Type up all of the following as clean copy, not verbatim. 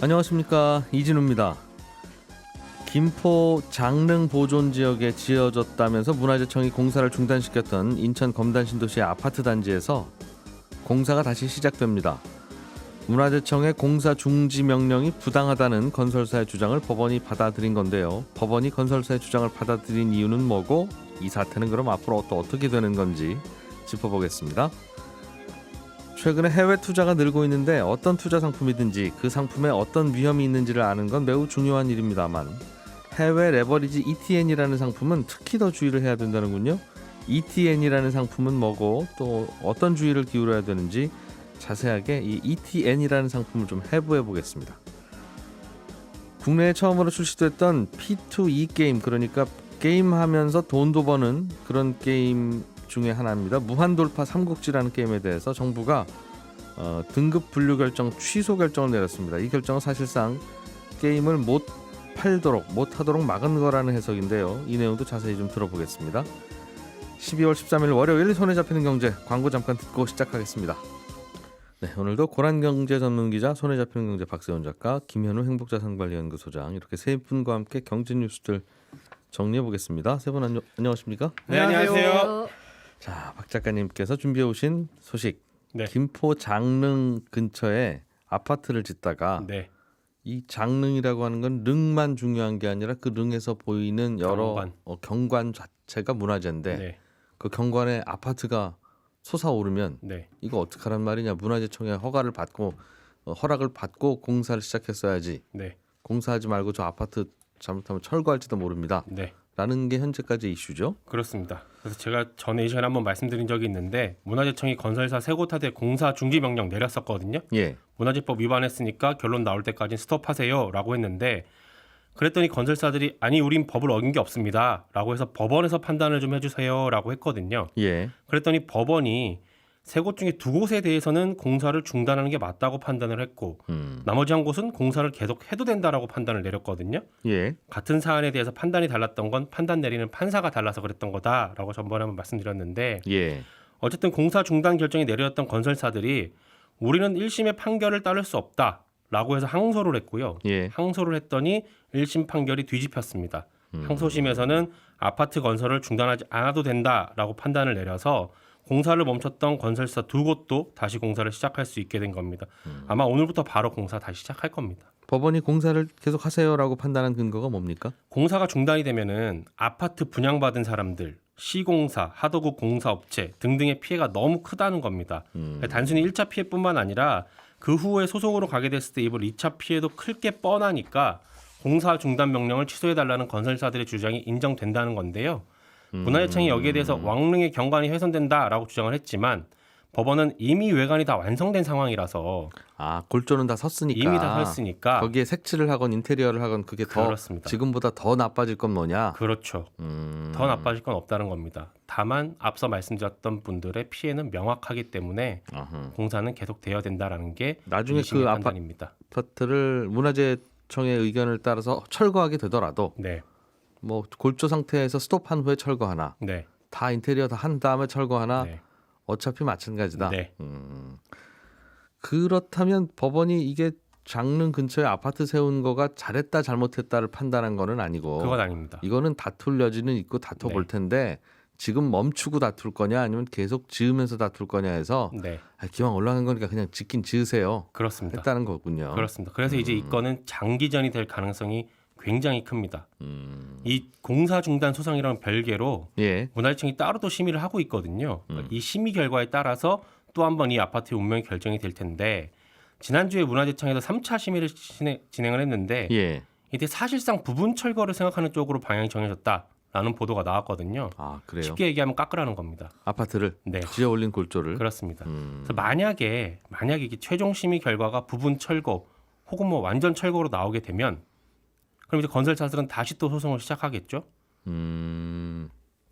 안녕하십니까, 이진우입니다. 김포 장릉 보존지역에 지어졌다면서 문화재청이 공사를 중단시켰던 인천 검단 신도시의 아파트 단지에서 공사가 다시 시작됩니다. 문화재청의 공사 중지 명령이 부당하다는 건설사의 주장을 법원이 받아들인 건데요. 법원이 건설사의 주장을 받아들인 이유는 뭐고, 이 사태는 그럼 앞으로 또 어떻게 되는 건지 짚어보겠습니다. 최근에 해외 투자가 늘고 있는데 어떤 투자 상품이든지 그 상품에 어떤 위험이 있는지를 아는 건 매우 중요한 일입니다만, 해외 레버리지 ETN이라는 상품은 특히 더 주의를 해야 된다는군요. ETN이라는 상품은 뭐고 또 어떤 주의를 기울여야 되는지 자세하게 이 ETN이라는 상품을 좀 해부해 보겠습니다. 국내에 처음으로 출시됐던 P2E 게임, 그러니까 게임하면서 돈도 버는 그런 게임 중에 하나입니다. 무한돌파 삼국지라는 게임에 대해서 정부가 등급 분류 결정 취소 결정을 내렸습니다. 이 결정은 사실상 게임을 못 하도록 막은 거라는 해석인데요. 이 내용도 자세히 좀 들어보겠습니다. 12월 13일 월요일 손에 잡히는 경제, 광고 잠깐 듣고 시작하겠습니다. 네, 오늘도 고란경제 전문 기자, 손에 잡히는 경제 박세훈 작가, 김현우 행복자산관리연구소장, 이렇게 세 분과 함께 경제 뉴스들 정리해 보겠습니다. 세 분 안녕하십니까? 네, 안녕하세요. 자, 박 작가님께서 준비해 오신 소식. 네. 김포 장릉 근처에 아파트를 짓다가 네. 이 장릉이라고 하는 건 릉만 중요한 게 아니라 그 릉에서 보이는 여러 경관 자체가 문화재인데, 네. 그 경관에 아파트가 솟아오르면 네. 이거 어떡하란 말이냐. 문화재청의 허락을 받고 공사를 시작했어야지. 네. 공사하지 말고 저 아파트 잘못하면 철거할지도 모릅니다. 네. 라는 게 현재까지 이슈죠. 그렇습니다. 그래서 제가 전에 이 시간에 한번 말씀드린 적이 있는데, 문화재청이 건설사 세 곳한테 공사 중지 명령 내렸었거든요. 예. 문화재법 위반했으니까 결론 나올 때까지 스톱하세요라고 했는데, 그랬더니 건설사들이 아니 우린 법을 어긴 게 없습니다라고 해서 법원에서 판단을 좀 해주세요라고 했거든요. 예. 그랬더니 법원이 세 곳 중에 두 곳에 대해서는 공사를 중단하는 게 맞다고 판단을 했고, 나머지 한 곳은 공사를 계속 해도 된다라고 판단을 내렸거든요. 예. 같은 사안에 대해서 판단이 달랐던 건 판단 내리는 판사가 달라서 그랬던 거다라고 전번에 한번 말씀드렸는데, 예. 어쨌든 공사 중단 결정이 내려졌던 건설사들이 우리는 1심의 판결을 따를 수 없다라고 해서 항소를 했고요. 예. 항소를 했더니 1심 판결이 뒤집혔습니다. 항소심에서는 아파트 건설을 중단하지 않아도 된다라고 판단을 내려서 공사를 멈췄던 건설사 두 곳도 다시 공사를 시작할 수 있게 된 겁니다. 아마 오늘부터 바로 공사 다시 시작할 겁니다. 법원이 공사를 계속 하세요라고 판단한 근거가 뭡니까? 공사가 중단이 되면은 아파트 분양받은 사람들, 시공사, 하도급 공사업체 등등의 피해가 너무 크다는 겁니다. 단순히 1차 피해뿐만 아니라 그 후에 소송으로 가게 됐을 때 입을 2차 피해도 클 게 뻔하니까 공사 중단 명령을 취소해달라는 건설사들의 주장이 인정된다는 건데요. 문화재청이 여기에 대해서 왕릉의 경관이 훼손된다라고 주장을 했지만, 법원은 이미 외관이 다 완성된 상황이라서 골조는 다 섰으니까. 이미 다 섰으니까 거기에 색칠을 하건 인테리어를 하건 그게 그렇습니다. 더 지금보다 더 나빠질 건 뭐냐? 그렇죠. 더 나빠질 건 없다는 겁니다. 다만 앞서 말씀드렸던 분들의 피해는 명확하기 때문에 공사는 계속 되어야 된다라는 게 나중에 그 판단입니다. 아파트를 문화재청의 의견을 따라서 철거하게 되더라도 네. 뭐 골조 상태에서 스톱한 후에 철거하나, 네. 다 인테리어 다 한 다음에 철거하나, 네. 어차피 마찬가지다. 네. 그렇다면 법원이 이게 장릉 근처에 아파트 세운 거가 잘했다 잘못했다를 판단한 거는 아니고, 그건 아닙니다. 이거는 다툴 여지는 있고 다퉈볼 텐데, 지금 멈추고 다툴 거냐 아니면 계속 지으면서 다툴 거냐 해서 네. 기왕 올라간 거니까 그냥 짓긴 지으세요. 그렇습니다. 했다는 거군요. 그렇습니다. 그래서 이제 이 건은 장기전이 될 가능성이 굉장히 큽니다. 이 공사 중단 소송이랑 별개로 예. 문화재청이 따로 또 심의를 하고 있거든요. 이 심의 결과에 따라서 또 한 번 이 아파트의 운명이 결정이 될 텐데, 지난주에 문화재청에서 3차 심의를 진행을 했는데, 예. 이때 사실상 부분 철거를 생각하는 쪽으로 방향이 정해졌다라는 보도가 나왔거든요. 아, 그래요? 쉽게 얘기하면 깎으라는 겁니다. 아파트를 네. 지어 올린 골조를. 그렇습니다. 그래서 만약에 이게 최종 심의 결과가 부분 철거 혹은 뭐 완전 철거로 나오게 되면, 그럼 이제 건설사들은 다시 또 소송을 시작하겠죠.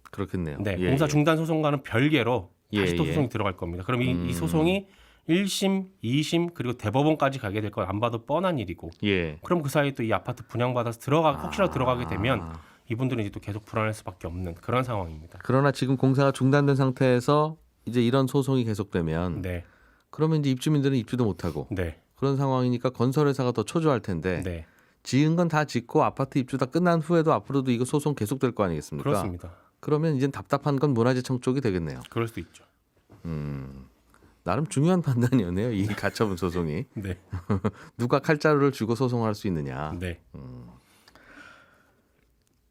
그렇겠네요. 네, 예, 공사 중단 소송과는 별개로 다시 또 예. 소송이 들어갈 겁니다. 그럼 이 소송이 1심, 2심 그리고 대법원까지 가게 될 건 안 봐도 뻔한 일이고, 예. 그럼 그 사이에 또 이 아파트 분양받아서 혹시라도 들어가게 되면 이분들은 이제 또 계속 불안할 수밖에 없는 그런 상황입니다. 그러나 지금 공사가 중단된 상태에서 이제 이런 소송이 계속되면, 네, 그러면 이제 입주민들은 입주도 못하고, 네, 그런 상황이니까 건설회사가 더 초조할 텐데 네, 지은 건 다 짓고 아파트 입주 다 끝난 후에도 앞으로도 이거 소송 계속될 거 아니겠습니까? 그렇습니다. 그러면 이제 답답한 건 문화재청 쪽이 되겠네요. 그럴 수 있죠. 나름 중요한 판단이었네요. 이 가처분 소송이 네, 누가 칼자루를 쥐고 소송할 수 있느냐. 네,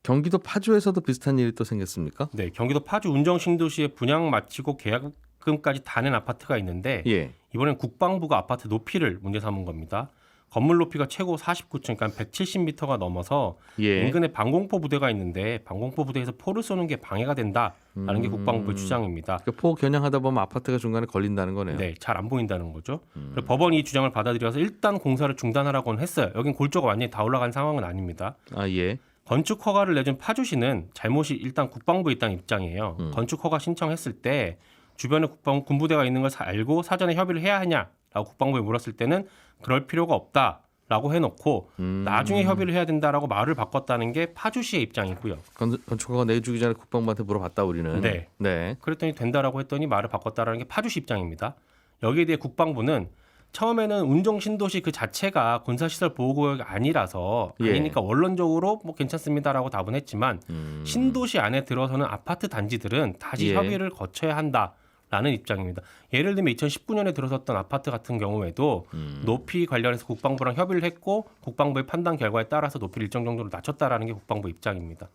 경기도 파주에서도 비슷한 일이 또 생겼습니까? 네. 경기도 파주 운정 신도시에 분양 마치고 계약금까지 다 낸 아파트가 있는데 예. 이번엔 국방부가 아파트 높이를 문제 삼은 겁니다. 건물 높이가 최고 49층, 그러니까 170m가 넘어서 예. 인근에 방공포 부대가 있는데 방공포 부대에서 포를 쏘는 게 방해가 된다라는 게 국방부의 주장입니다. 그러니까 포 겨냥하다 보면 아파트가 중간에 걸린다는 거네요. 네, 잘 안 보인다는 거죠. 그래서 법원이 이 주장을 받아들여서 일단 공사를 중단하라고는 했어요. 여긴 골조가 완전히 다 올라간 상황은 아닙니다. 아 예. 건축 허가를 내준 파주시는 잘못이 일단 국방부에 있다는 입장이에요. 건축 허가 신청했을 때 주변에 군부대가 있는 걸 알고 사전에 협의를 해야 하냐라고 국방부에 물었을 때는 그럴 필요가 없다라고 해놓고 나중에 협의를 해야 된다라고 말을 바꿨다는 게 파주시의 입장이고요. 건축허가 내주기 전에 국방부한테 물어봤다 우리는. 네. 네. 그랬더니 된다라고 했더니 말을 바꿨다라는 게 파주시 입장입니다. 여기에 대해 국방부는 처음에는 운정 신도시 그 자체가 군사시설 보호구역이 아니라서 예. 아니니까 원론적으로 뭐 괜찮습니다라고 답은 했지만 신도시 안에 들어서는 아파트 단지들은 다시 예. 협의를 거쳐야 한다라는 입장입니다. 예를 들면 2019년에 들어섰던 아파트 같은 경우에도 높이 관련해서 국방부랑 협의를 했고 국방부의 판단 결과에 따라서 높이를 일정 정도로 낮췄다라는 게 국방부 입장입니다.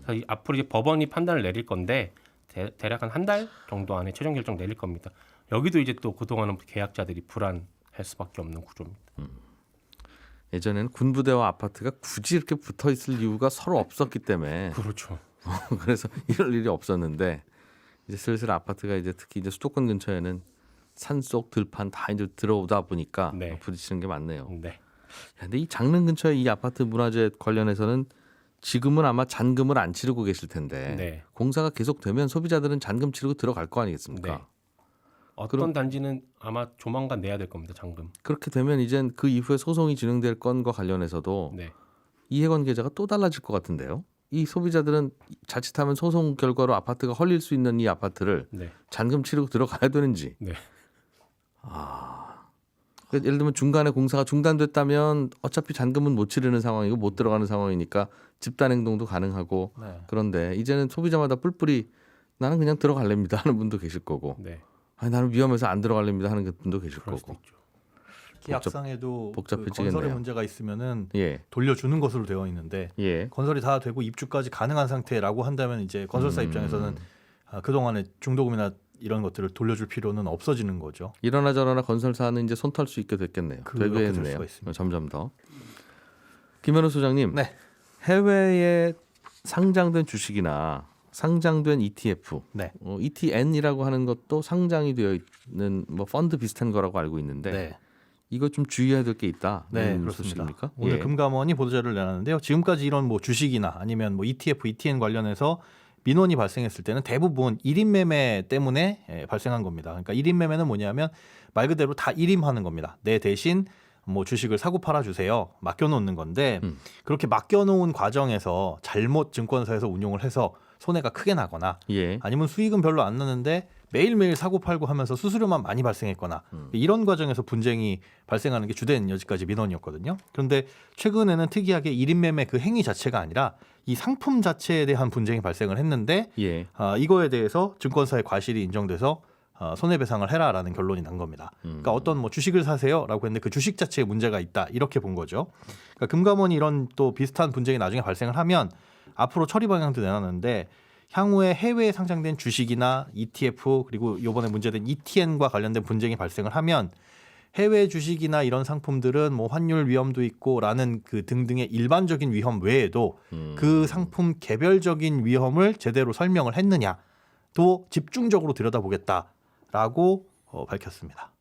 그래서 앞으로 이제 법원이 판단을 내릴 건데 대략 한 달 정도 안에 최종 결정 내릴 겁니다. 여기도 이제 또 그동안은 계약자들이 불안할 수밖에 없는 구조입니다. 예전에는 군부대와 아파트가 굳이 이렇게 붙어 있을 이유가 서로 없었기 때문에 그렇죠. 그래서 이럴 일이 없었는데 이제 슬슬 아파트가 이제 특히 이제 수도권 근처에는 산속 들판 다 이제 들어오다 보니까 네. 부딪히는 게 많네요. 네. 야, 근데 이 장릉 근처에 이 아파트 문화재 관련해서는 지금은 아마 잔금을 안 치르고 계실 텐데 네. 공사가 계속되면 소비자들은 잔금 치르고 들어갈 거 아니겠습니까? 네. 어떤 단지는 아마 조만간 내야 될 겁니다. 잔금. 그렇게 되면 이젠 그 이후에 소송이 진행될 건과 관련해서도 네. 이해관계자가 또 달라질 것 같은데요. 이 소비자들은 자칫하면 소송 결과로 아파트가 헐릴 수 있는 이 아파트를 네. 잔금 치르고 들어가야 되는지. 네. 그러니까 예를 들면 중간에 공사가 중단됐다면 어차피 잔금은 못 치르는 상황이고 못 들어가는 상황이니까 집단 행동도 가능하고 네. 그런데 이제는 소비자마다 뿔뿔이 나는 그냥 들어갈랍니다 하는 분도 계실 거고 네. 아니, 나는 위험해서 안 들어갈랍니다 하는 분도 계실 그럴 수도 거고. 있죠. 계약상에도 그 복잡해지겠네요. 건설에 문제가 있으면은 예, 돌려주는 것으로 되어 있는데 예. 건설이 다 되고 입주까지 가능한 상태라고 한다면 이제 건설사 입장에서는 그동안의 중도금이나 이런 것들을 돌려줄 필요는 없어지는 거죠. 이러나 저러나 건설사는 이제 손 털 수 있게 됐겠네요. 그렇게 될 되겠네요. 수가 있습니다. 점점 더. 김현우 소장님, 네. 해외에 상장된 주식이나 상장된 ETF, 네. ETN이라고 하는 것도 상장이 되어 있는 뭐 펀드 비슷한 거라고 알고 있는데 네. 이거 좀 주의해야 될 게 있다. 네, 이런 그렇습니다. 소식입니까? 오늘 예. 금감원이 보도자료를 내놨는데요. 지금까지 이런 뭐 주식이나 아니면 뭐 ETF, ETN 관련해서 민원이 발생했을 때는 대부분 1인 매매 때문에 발생한 겁니다. 그러니까 1인 매매는 뭐냐면 말 그대로 다 1임하는 겁니다. 내 대신 뭐 주식을 사고 팔아 주세요. 맡겨놓는 건데 그렇게 맡겨놓은 과정에서 잘못 증권사에서 운용을 해서 손해가 크게 나거나 예. 아니면 수익은 별로 안 나는데 매일매일 사고 팔고 하면서 수수료만 많이 발생했거나 이런 과정에서 분쟁이 발생하는 게 주된 여지까지 민원이었거든요. 그런데 최근에는 특이하게 1인 매매 그 행위 자체가 아니라 이 상품 자체에 대한 분쟁이 발생을 했는데 예. 이거에 대해서 증권사의 과실이 인정돼서 손해배상을 해라라는 결론이 난 겁니다. 그러니까 어떤 뭐 주식을 사세요라고 했는데 그 주식 자체에 문제가 있다 이렇게 본 거죠. 그러니까 금감원이 이런 또 비슷한 분쟁이 나중에 발생을 하면 앞으로 처리 방향도 내놨는데 향후에 해외에 상장된 주식이나 ETF 그리고 이번에 문제된 ETN과 관련된 분쟁이 발생을 하면 해외 주식이나 이런 상품들은 뭐 환율 위험도 있고라는 그 등등의 일반적인 위험 외에도 그 상품 개별적인 위험을 제대로 설명을 했느냐 또 집중적으로 들여다보겠다라고 밝혔습니다.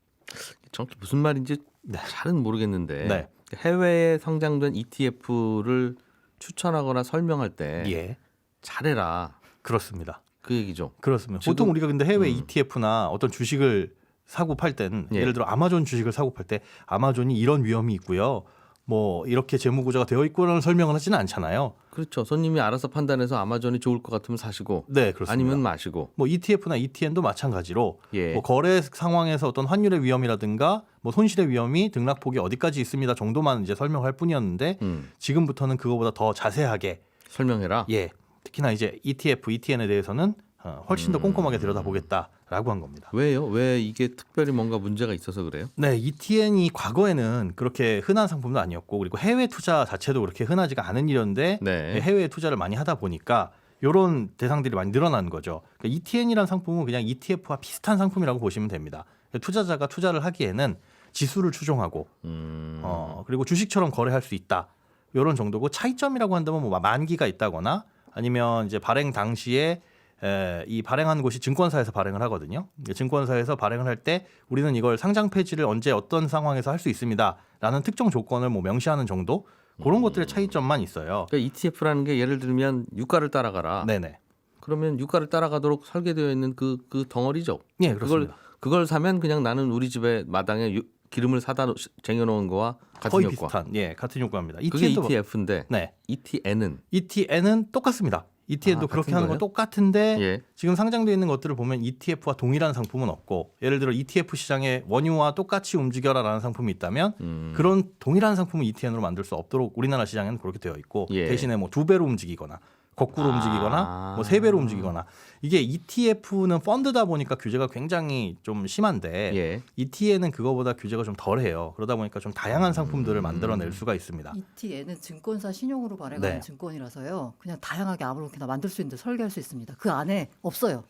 정확히 무슨 말인지 네. 잘은 모르겠는데 네. 해외에 상장된 ETF를 추천하거나 설명할 때 예, 잘해라 그렇습니다. 그 얘기죠. 그렇습니다. 지금- 보통 우리가 근데 해외 ETF나 어떤 주식을 사고 팔 때는 예. 예를 들어 아마존 주식을 사고 팔 때 아마존이 이런 위험이 있고요. 뭐 이렇게 재무 구조가 되어 있고라는 설명을 하지는 않잖아요. 그렇죠. 손님이 알아서 판단해서 아마존이 좋을 것 같으면 사시고 네, 그렇습니다. 아니면 마시고. 뭐 ETF나 ETN도 마찬가지로 예. 뭐 거래 상황에서 어떤 환율의 위험이라든가 뭐 손실의 위험이 등락폭이 어디까지 있습니다 정도만 이제 설명할 뿐이었는데 지금부터는 그거보다 더 자세하게 설명해라. 예, 특히나 이제 ETF, ETN에 대해서는 훨씬 더 꼼꼼하게 들여다보겠다라고 한 겁니다. 왜요? 왜 이게 특별히 뭔가 문제가 있어서 그래요? 네, ETN이 과거에는 그렇게 흔한 상품도 아니었고 그리고 해외 투자 자체도 그렇게 흔하지가 않은 일이었는데 네. 해외 투자를 많이 하다 보니까 이런 대상들이 많이 늘어난 거죠. 그러니까 ETN이라는 상품은 그냥 ETF와 비슷한 상품이라고 보시면 됩니다. 투자자가 투자를 하기에는 지수를 추종하고 그리고 주식처럼 거래할 수 있다. 이런 정도고 차이점이라고 한다면 뭐 만기가 있다거나 아니면 이제 발행 당시에 이 발행한 곳이 증권사에서 발행을 하거든요. 증권사에서 발행을 할 때 우리는 이걸 상장 폐지를 언제 어떤 상황에서 할 수 있습니다라는 특정 조건을 뭐 명시하는 정도 그런 것들의 차이점만 있어요. 그러니까 ETF라는 게 예를 들면 유가를 따라가라. 네네. 그러면 유가를 따라가도록 설계되어 있는 그 덩어리죠. 예, 그렇습니다. 그걸 사면 그냥 나는 우리 집에 마당에 기름을 사다 쟁여놓은 거와 같은 거의 효과. 비슷한 같은 효과입니다. 그게 ETN도 ETF인데 네. ETN은 똑같습니다. ETN도 그렇게 같은 하는 건 거예요? 똑같은데 예. 지금 상장되어 있는 것들을 보면 ETF와 동일한 상품은 없고 예를 들어 ETF 시장에 원유와 똑같이 움직여라라는 상품이 있다면 그런 동일한 상품을 ETN으로 만들 수 없도록 우리나라 시장에는 그렇게 되어 있고 예. 대신에 뭐 2배로 움직이거나 거꾸로 움직이거나 뭐 3배로 움직이거나 이게 ETF는 펀드다 보니까 규제가 굉장히 좀 심한데 예. ETN은 그거보다 규제가 좀 덜해요. 그러다 보니까 좀 다양한 상품들을 만들어낼 수가 있습니다. ETN은 증권사 신용으로 발행하는 네. 증권이라서요. 그냥 다양하게 아무렇게나 만들 수 있는데 설계할 수 있습니다. 그 안에 없어요.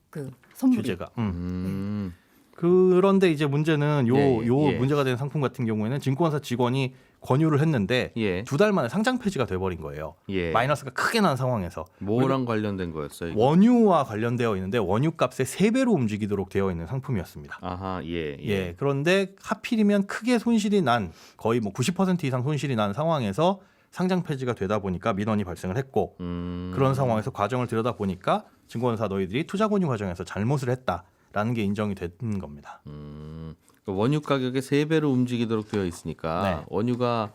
그 선물이. 규제가. 음. 그런데 이제 문제는 요 예. 문제가 된 상품 같은 경우에는 증권사 직원이 권유를 했는데 예. 2달 만에 상장 폐지가 돼버린 거예요. 예. 마이너스가 크게 난 상황에서 뭐랑 관련된 거였어요? 이거? 원유와 관련되어 있는데 원유 값의 3배로 움직이도록 되어 있는 상품이었습니다. 아하, 예. 예. 그런데 하필이면 크게 손실이 난 거의 뭐 90% 이상 손실이 난 상황에서 상장 폐지가 되다 보니까 민원이 발생을 했고 그런 상황에서 과정을 들여다 보니까 증권사 너희들이 투자 권유 과정에서 잘못을 했다라는 게 인정이 된 겁니다. 그 원유 가격의 3배로 움직이도록 되어 있으니까 네. 원유가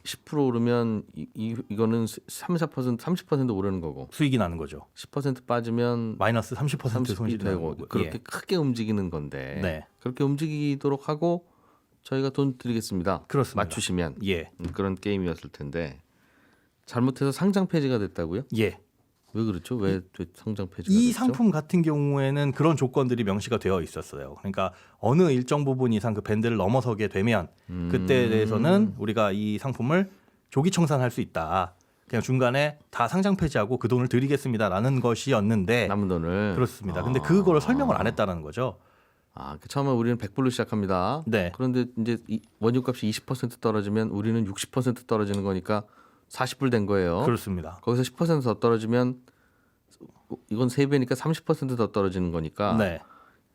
10% 오르면 이거는 30% 오르는 거고 수익이 나는 거죠. 10% 빠지면 마이너스 30% 30이 손실이 되고 나는 거고. 그렇게 예. 크게 움직이는 건데 네. 그렇게 움직이도록 하고 저희가 돈 드리겠습니다. 그렇습니다. 맞추시면 예. 그런 게임이었을 텐데 잘못해서 상장 폐지가 됐다고요? 예. 왜 그렇죠? 왜 상장 폐지가 이 됐죠? 상품 같은 경우에는 그런 조건들이 명시가 되어 있었어요. 그러니까 어느 일정 부분 이상 그 밴드를 넘어서게 되면 그때에 대해서는 우리가 이 상품을 조기 청산할 수 있다. 그냥 중간에 다 상장 폐지하고 그 돈을 드리겠습니다라는 것이었는데 남은 돈을 그렇습니다. 근데 그걸 설명을 안 했다는 거죠. 그 처음에 우리는 100불로 시작합니다. 네. 그런데 이제 원유값이 20% 떨어지면 우리는 60% 떨어지는 거니까 40불 된 거예요. 그렇습니다. 거기서 10%더 떨어지면 이건 3배니까 30%더 떨어지는 거니까 네.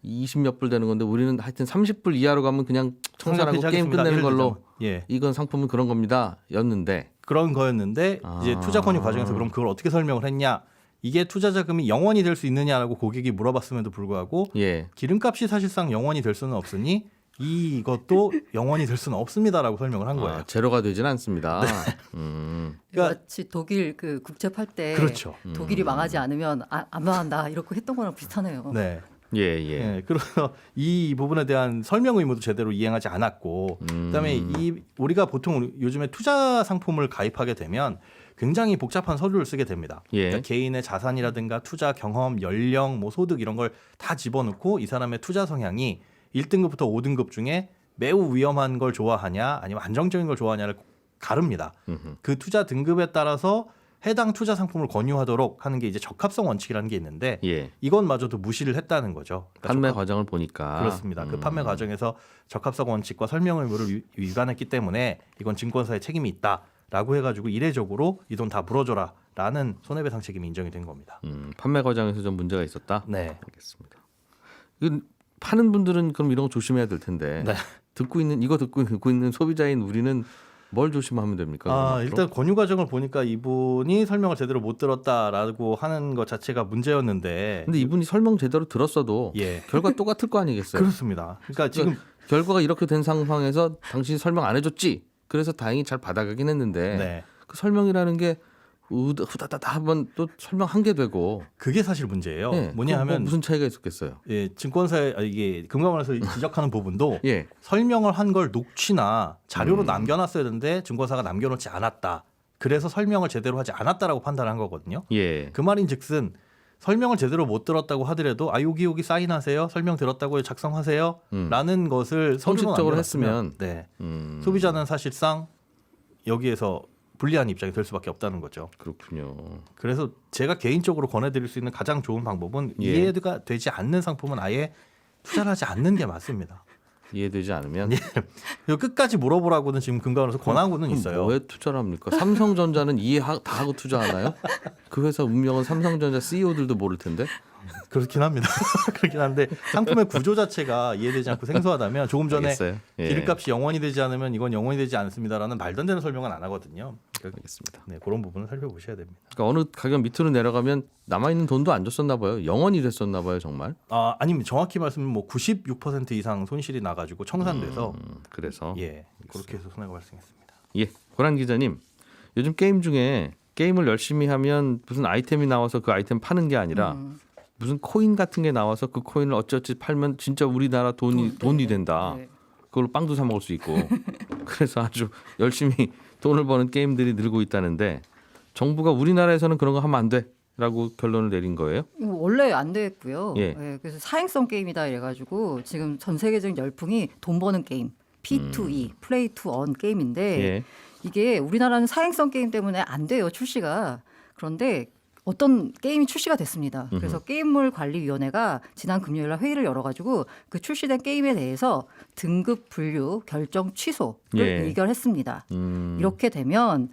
20몇 불 되는 건데 우리는 하여튼 30불 이하로 가면 그냥 청산하고 게임 폐지하겠습니다. 끝내는 예를 걸로 들자면. 예. 이건 상품은 그런 겁니다. 였는데 그런 거였는데 이제 투자 권유 과정에서 그럼 그걸 어떻게 설명을 했냐? 이게 투자 자금이 영원이 될 수 있느냐라고 고객이 물어봤음에도 불구하고 예. 기름값이 사실상 영원이 될 수는 없으니 이것도 영원히 될 수는 없습니다라고 설명을 한 거예요. 제로가 되지는 않습니다. 그러니까- 마치 독일 그 국채 팔 때 그렇죠. 독일이 망하지 않으면 안 망한다 이렇게 했던 거랑 비슷하네요. 네. 예. 예. 그래서 이 부분에 대한 설명 의무도 제대로 이행하지 않았고 그다음에 이 우리가 보통 요즘에 투자 상품을 가입하게 되면 굉장히 복잡한 서류를 쓰게 됩니다. 예. 그러니까 개인의 자산이라든가 투자 경험, 연령, 뭐 소득 이런 걸 다 집어넣고 이 사람의 투자 성향이 1등급부터 5등급 중에 매우 위험한 걸 좋아하냐 아니면 안정적인 걸 좋아하냐를 가릅니다. 그 투자 등급에 따라서 해당 투자 상품을 권유하도록 하는 게 이제 적합성 원칙이라는 게 있는데 예. 이건마저도 무시를 했다는 거죠. 그러니까 판매 과정을 보니까 그렇습니다. 그 판매 과정에서 적합성 원칙과 설명 의무를 위반했기 때문에 이건 증권사의 책임이 있다라고 해가지고 이례적으로 이 돈 다 물어줘라라는 손해배상 책임이 인정이 된 겁니다. 판매 과정에서 좀 문제가 있었다. 네. 알겠습니다. 이건 파는 분들은 그럼 이런 거 조심해야 될 텐데 네. 듣고 있는 소비자인 우리는 뭘 조심하면 됩니까? 그럼 앞으로? 일단 권유 과정을 보니까 이분이 설명을 제대로 못 들었다라고 하는 것 자체가 문제였는데. 근데 이분이 설명 제대로 들었어도 예. 결과 똑같을 거 아니겠어요? 그렇습니다. 그러니까 지금 결과가 이렇게 된 상황에서 당신이 설명 안 해줬지. 그래서 다행히 잘 받아가긴 했는데 네. 그 설명이라는 게 후다다다 한번 또 설명 한 개 되고. 그게 사실 문제예요. 예, 뭐냐 그거 뭐 하면 무슨 차이가 있었겠어요? 예, 증권사에 이게 금감원에서 지적하는 부분도 예. 설명을 한 걸 녹취나 자료로 남겨놨어야 되는데 증권사가 남겨놓지 않았다. 그래서 설명을 제대로 하지 않았다라고 판단한 거거든요. 예. 그 말인즉슨 설명을 제대로 못 들었다고 하더라도 여기 사인하세요. 설명 들었다고요. 작성하세요. 라는 것을 서류로 형식적으로 남겨놨으면 했으면 네. 소비자는 사실상 여기에서 불리한 입장이 될 수밖에 없다는 거죠. 그렇군요. 그래서 제가 개인적으로 권해드릴 수 있는 가장 좋은 방법은 예. 이해가 되지 않는 상품은 아예 투자를 하지 않는 게 맞습니다. 이해되지 않으면 이거 끝까지 물어보라고는 지금 금감원에서 권하고는 있어요. 왜 투자를 합니까? 삼성전자는 다 하고 투자하나요? 그 회사 운명은 삼성전자 CEO들도 모를 텐데. 그렇긴 합니다. 그렇긴 한데 상품의 구조 자체가 이해되지 않고 생소하다면 조금 전에 알겠어요. 예. 기름값이 영원이 되지 않으면 이건 영원이 되지 않습니다라는 말도 안 되는 설명은 안 하거든요. 알겠습니다. 네, 그런 부분을 살펴보셔야 됩니다. 그러니까 어느 가격 밑으로 내려가면 남아 있는 돈도 안 줬었나 봐요. 영원히 됐었나 봐요, 정말. 아니면 정확히 말씀은 뭐 96% 이상 손실이 나가지고 청산돼서 그래서 그렇게 해서 손해가 발생했습니다. 예, 고란 기자님. 요즘 게임 중에 게임을 열심히 하면 무슨 아이템이 나와서 그 아이템 파는 게 아니라 무슨 코인 같은 게 나와서 그 코인을 어찌어찌 팔면 진짜 우리나라 돈이 된다. 네. 그걸로 빵도 사 먹을 수 있고. 그래서 아주 열심히 돈을 버는 게임들이 늘고 있다는데 정부가 우리나라에서는 그런 거 하면 안 돼라고 결론을 내린 거예요? 이거 원래 안 됐고요. 예. 예, 그래서 사행성 게임이다 이래가지고 지금 전 세계적인 열풍이 돈 버는 게임, P2E, 플레이 투 원 게임인데 예. 이게 우리나라는 사행성 게임 때문에 안 돼요 출시가. 그런데 어떤 게임이 출시가 됐습니다. 그래서 게임물관리위원회가 지난 금요일 날 회의를 열어가지고 그 출시된 게임에 대해서 등급 분류 결정 취소를 예. 의결했습니다. 이렇게 되면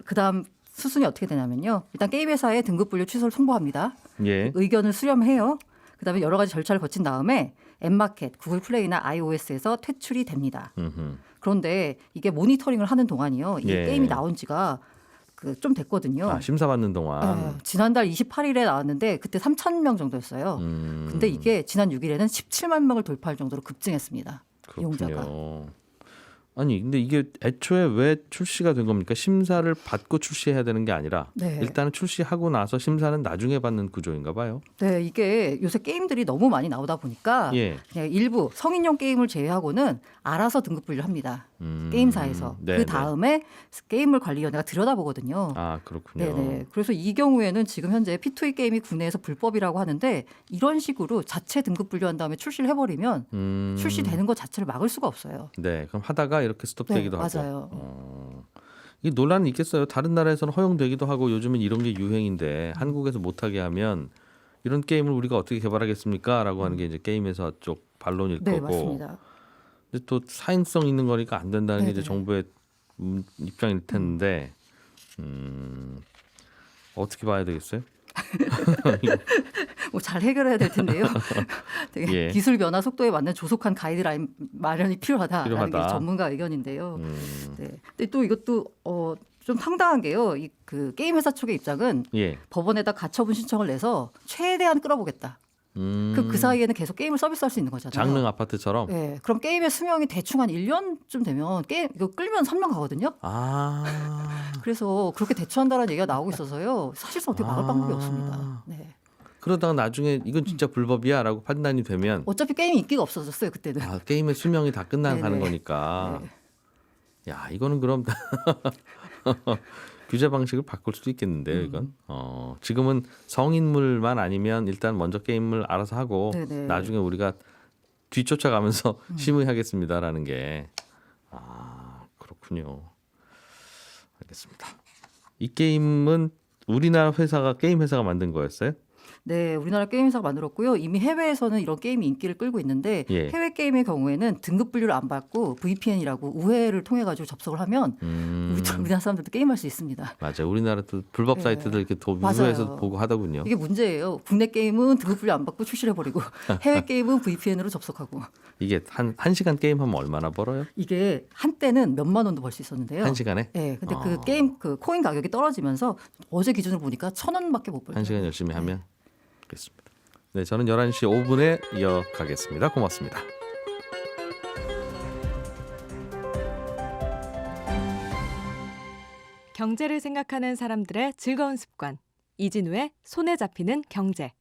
그다음 수순이 어떻게 되냐면요. 일단 게임 회사에 등급 분류 취소를 통보합니다. 예. 의견을 수렴해요. 그다음에 여러 가지 절차를 거친 다음에 앱마켓, 구글 플레이나 iOS에서 퇴출이 됩니다. 그런데 이게 모니터링을 하는 동안이요. 이 예. 게임이 나온 지가 좀 됐거든요. 심사받는 동안. 지난달 28일에 나왔는데 그때 3,000명 정도였어요. 근데 이게 지난 6일에는 17만 명을 돌파할 정도로 급증했습니다. 이용자가. 그렇군요. 아니 근데 이게 애초에 왜 출시가 된 겁니까? 심사를 받고 출시해야 되는 게 아니라 네. 일단은 출시하고 나서 심사는 나중에 받는 구조인가 봐요. 네, 이게 요새 게임들이 너무 많이 나오다 보니까 예. 그냥 일부 성인용 게임을 제외하고는 알아서 등급 분류를 합니다. 게임사에서. 네, 그 다음에 게임물관리위원회가 들여다보거든요. 아 그렇군요. 네네. 그래서 이 경우에는 지금 현재 P2E 게임이 국내에서 불법이라고 하는데 이런 식으로 자체 등급 분류한 다음에 출시를 해버리면 출시되는 것 자체를 막을 수가 없어요. 네, 그럼 하다가 이렇게 스톱되기도 하고. 맞아요. 이 논란은 있겠어요. 다른 나라에서는 허용되기도 하고 요즘은 이런 게 유행인데 한국에서 못하게 하면 이런 게임을 우리가 어떻게 개발하겠습니까?라고 하는 게 이제 게임회사 쪽 반론일 네, 거고. 맞습니다. 근데 또 사행성 있는 거니까 안 된다는 게 이제 네네. 정부의 입장일 텐데 어떻게 봐야 되겠어요? 뭐 잘 해결해야 될 텐데요. 되게 예. 기술 변화 속도에 맞는 조속한 가이드라인 마련이 필요하다라는 필요하다. 게 전문가 의견인데요. 네. 근데 또 이것도 좀 황당한 게요. 그 게임 회사 측의 입장은 예. 법원에다 가처분 신청을 내서 최대한 끌어보겠다. 그 사이에는 계속 게임을 서비스할 수 있는 거잖아요. 장릉 아파트처럼. 네, 그럼 게임의 수명이 대충 한 1년쯤 되면 게임 이거 끌면 3년 가거든요. 아. 그래서 그렇게 대처한다는 얘기가 나오고 있어서요. 사실상 어떻게 막을 방법이 없습니다. 네. 그러다가 나중에 이건 진짜 불법이야라고 판단이 되면 어차피 게임이 인기가 없어졌어요 그때는. 게임의 수명이 다 끝나가는 네네. 거니까. 네. 야 이거는 그럼 규제 방식을 바꿀 수도 있겠는데요. 이건. 지금은 성인물만 아니면 일단 먼저 게임을 알아서 하고 네네. 나중에 우리가 뒤쫓아가면서 심의하겠습니다라는 게. 그렇군요. 알겠습니다. 이 게임은 우리나라 게임 회사가 만든 거였어요? 네, 우리나라 게임 회사가 만들었고요. 이미 해외에서는 이런 게임이 인기를 끌고 있는데 예. 해외 게임의 경우에는 등급 분류를 안 받고 VPN이라고 우회를 통해 가지고 접속을 하면 우리나라 사람들도 게임할 수 있습니다. 맞아요. 우리나라도 불법 네. 사이트들 이렇게 맞아요. 우회해서 보고 하더군요. 이게 문제예요. 국내 게임은 등급 분류 안 받고 출시를 해버리고 해외 게임은 VPN으로 접속하고. 이게 한 시간 게임 하면 얼마나 벌어요? 이게 한때는 몇만 원도 벌 수 있었는데요. 한 시간에? 네, 근데 그 게임 그 코인 가격이 떨어지면서 어제 기준으로 보니까 1,000원밖에 못 벌어요. 한 시간 열심히 하면? 알겠습니다. 네, 저는 11시 5분에 이어가겠습니다. 고맙습니다. 경제를 생각하는 사람들의 즐거운 습관. 이진우의 손에 잡히는 경제.